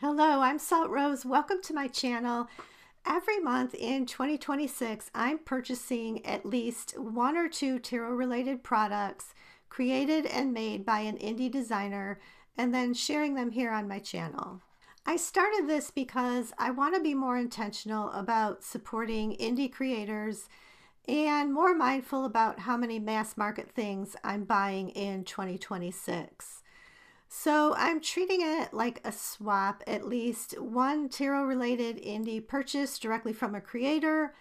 Hello, I'm Salt Rose. Welcome to my channel. Every month in 2026, I'm purchasing at least one or two tarot related products created and made by an indie designer and then sharing them here on my channel. I started this because I want to be more intentional about supporting indie creators and more mindful about how many mass market things I'm buying in 2026. So I'm treating it like a swap, at least one tarot related indie purchase directly from a creator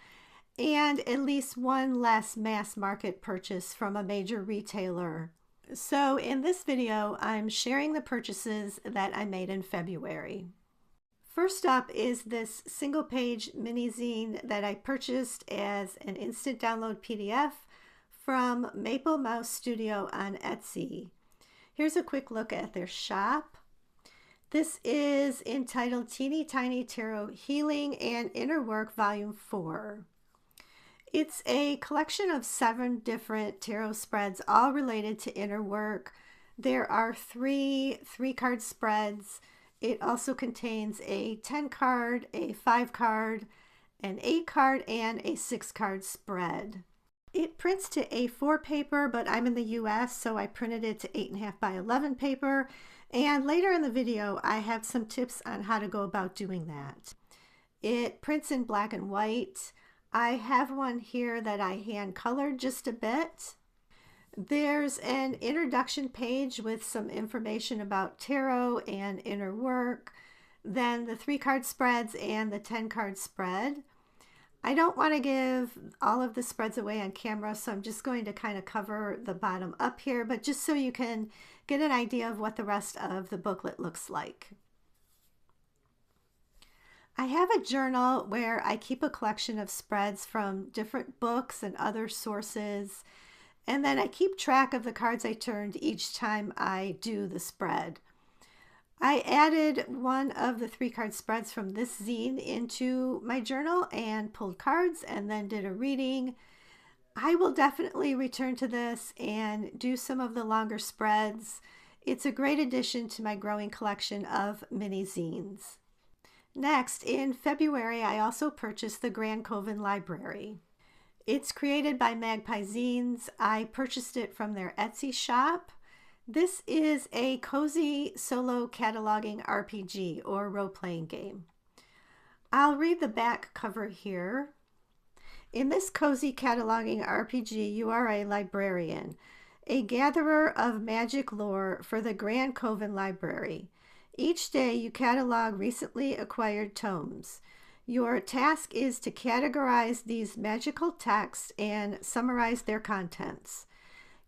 and at least one less mass market purchase from a major retailer. So in this video, I'm sharing the purchases that I made in February. First up is this single page mini zine that I purchased as an instant download PDF from Maple Mouse Studio on Etsy. Here's a quick look at their shop. This is entitled Teeny Tiny Tarot Healing and Inner Work Volume 4. It's a collection of 7 different tarot spreads, all related to inner work. There are three card spreads. It also contains a 10 card, a 5 card, an 8 card, and a 6 card spread. It prints to A4 paper, but I'm in the US, so I printed it to 8.5 by 11 paper. And later in the video, I have some tips on how to go about doing that. It prints in black and white. I have one here that I hand colored just a bit. There's an introduction page with some information about tarot and inner work, then the 3 card spreads and the 10 card spread. I don't want to give all of the spreads away on camera, so I'm just going to kind of cover the bottom up here, but just so you can get an idea of what the rest of the booklet looks like. I have a journal where I keep a collection of spreads from different books and other sources, and then I keep track of the cards I turned each time I do the spread. I added one of the 3 card spreads from this zine into my journal and pulled cards and then did a reading. I will definitely return to this and do some of the longer spreads. It's a great addition to my growing collection of mini zines. Next, in February, I also purchased the Grand Coven Library. It's created by Magpie Zines. I purchased it from their Etsy shop. This is a cozy solo cataloging RPG or role-playing game. I'll read the back cover here. In this cozy cataloging RPG, you are a librarian, a gatherer of magic lore for the Grand Coven Library. Each day you catalog recently acquired tomes. Your task is to categorize these magical texts and summarize their contents.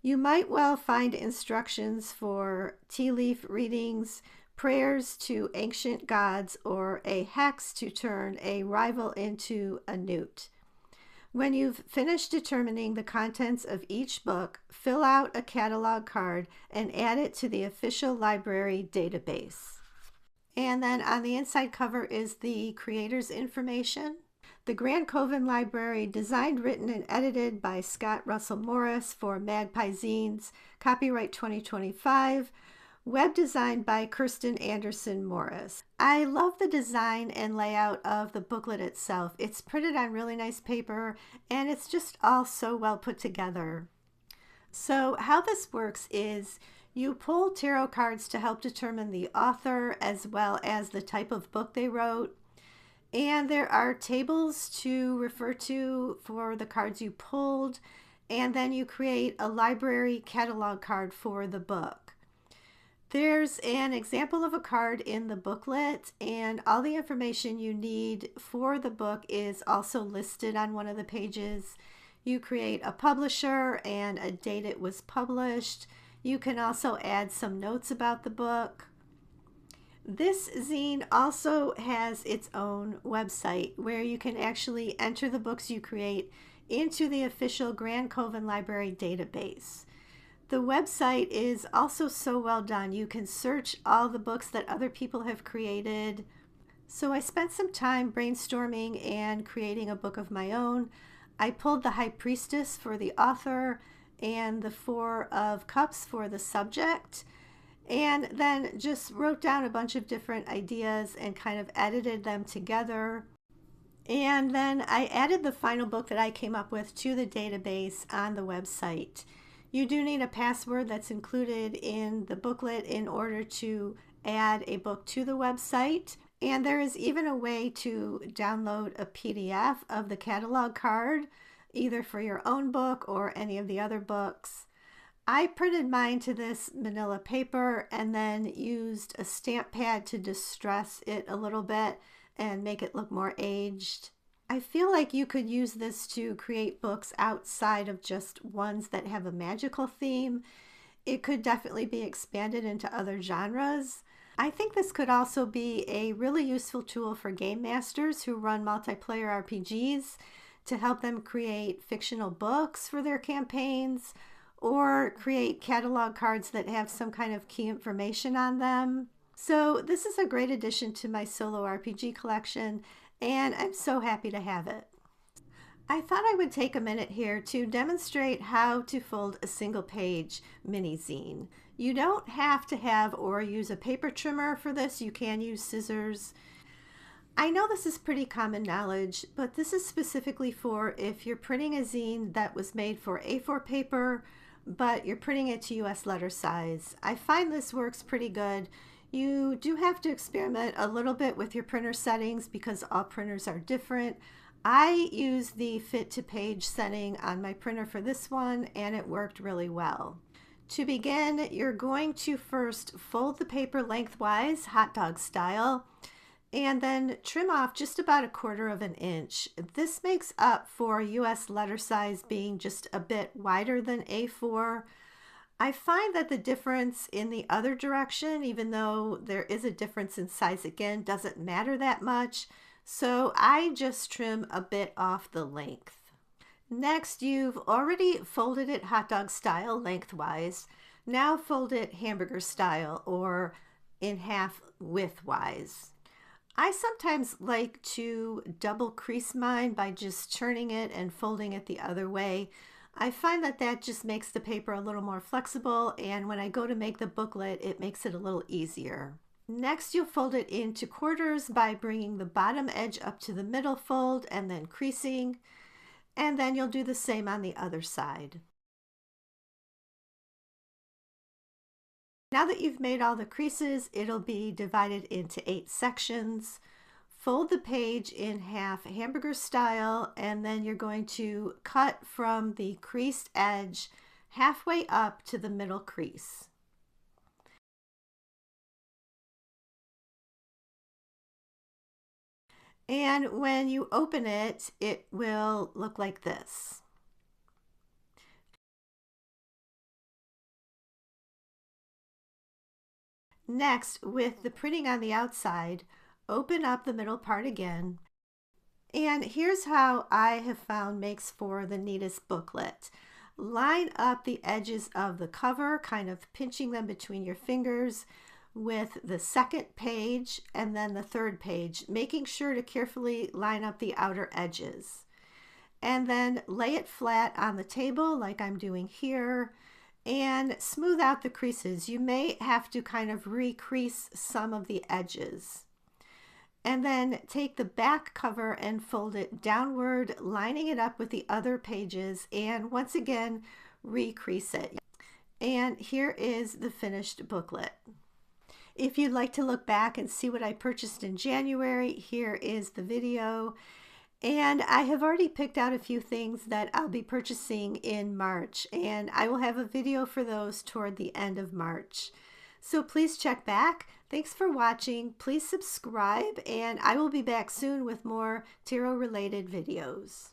You might well find instructions for tea leaf readings, prayers to ancient gods, or a hex to turn a rival into a newt. When you've finished determining the contents of each book, fill out a catalog card and add it to the official library database. And then on the inside cover is the creator's information. The Grand Coven Library, designed, written, and edited by Scott Russell Morris for Magpie Zines, copyright 2025, web designed by Kirsten Anderson Morris. I love the design and layout of the booklet itself. It's printed on really nice paper, and it's just all so well put together. So how this works is you pull tarot cards to help determine the author as well as the type of book they wrote. And there are tables to refer to for the cards you pulled, and then you create a library catalog card for the book. There's an example of a card in the booklet, and all the information you need for the book is also listed on one of the pages. You create a publisher and a date it was published. You can also add some notes about the book. This zine also has its own website where you can actually enter the books you create into the official Grand Coven Library database. The website is also so well done. You can search all the books that other people have created. So I spent some time brainstorming and creating a book of my own. I pulled the High Priestess for the author and the 4 of Cups for the subject. and then just wrote down a bunch of different ideas and kind of edited them together. And then I added the final book that I came up with to the database on the website. You do need a password that's included in the booklet in order to add a book to the website. And there is even a way to download a PDF of the catalog card, either for your own book or any of the other books. I printed mine to this manila paper and then used a stamp pad to distress it a little bit and make it look more aged. I feel like you could use this to create books outside of just ones that have a magical theme. It could definitely be expanded into other genres. I think this could also be a really useful tool for game masters who run multiplayer RPGs to help them create fictional books for their campaigns or create catalog cards that have some kind of key information on them. So this is a great addition to my solo RPG collection, and I'm so happy to have it. I thought I would take a minute here to demonstrate how to fold a single page mini zine. You don't have to have or use a paper trimmer for this. You can use scissors. I know this is pretty common knowledge, but this is specifically for if you're printing a zine that was made for A4 paper, but you're printing it to US letter size. I find this works pretty good. You do have to experiment a little bit with your printer settings because all printers are different. I used the fit to page setting on my printer for this one, and it worked really well. To begin, you're going to first fold the paper lengthwise, hot dog style, and then trim off just about 1/4 of an inch. This makes up for US letter size being just a bit wider than A4. I find that the difference in the other direction, even though there is a difference in size again, doesn't matter that much. So I just trim a bit off the length. Next, you've already folded it hot dog style lengthwise. Now fold it hamburger style or in half widthwise. I sometimes like to double crease mine by just turning it and folding it the other way. I find that that just makes the paper a little more flexible, and when I go to make the booklet, it makes it a little easier. Next, you'll fold it into quarters by bringing the bottom edge up to the middle fold and then creasing, and then you'll do the same on the other side. Now that you've made all the creases, it'll be divided into 8 sections. Fold the page in half hamburger style, and then you're going to cut from the creased edge halfway up to the middle crease. And when you open it, it will look like this. Next, with the printing on the outside, open up the middle part again. And here's how I have found makes for the neatest booklet. Line up the edges of the cover, kind of pinching them between your fingers, with the second page and then the third page, making sure to carefully line up the outer edges. And then lay it flat on the table like I'm doing here, and smooth out the creases. You may have to kind of re-crease some of the edges. And then take the back cover and fold it downward, lining it up with the other pages, and once again re-crease it. And here is the finished booklet. If you'd like to look back and see what I purchased in January, here is the video. And I have already picked out a few things that I'll be purchasing in March, and I will have a video for those toward the end of March. So please check back. Thanks for watching. Please subscribe, and I will be back soon with more tarot related videos.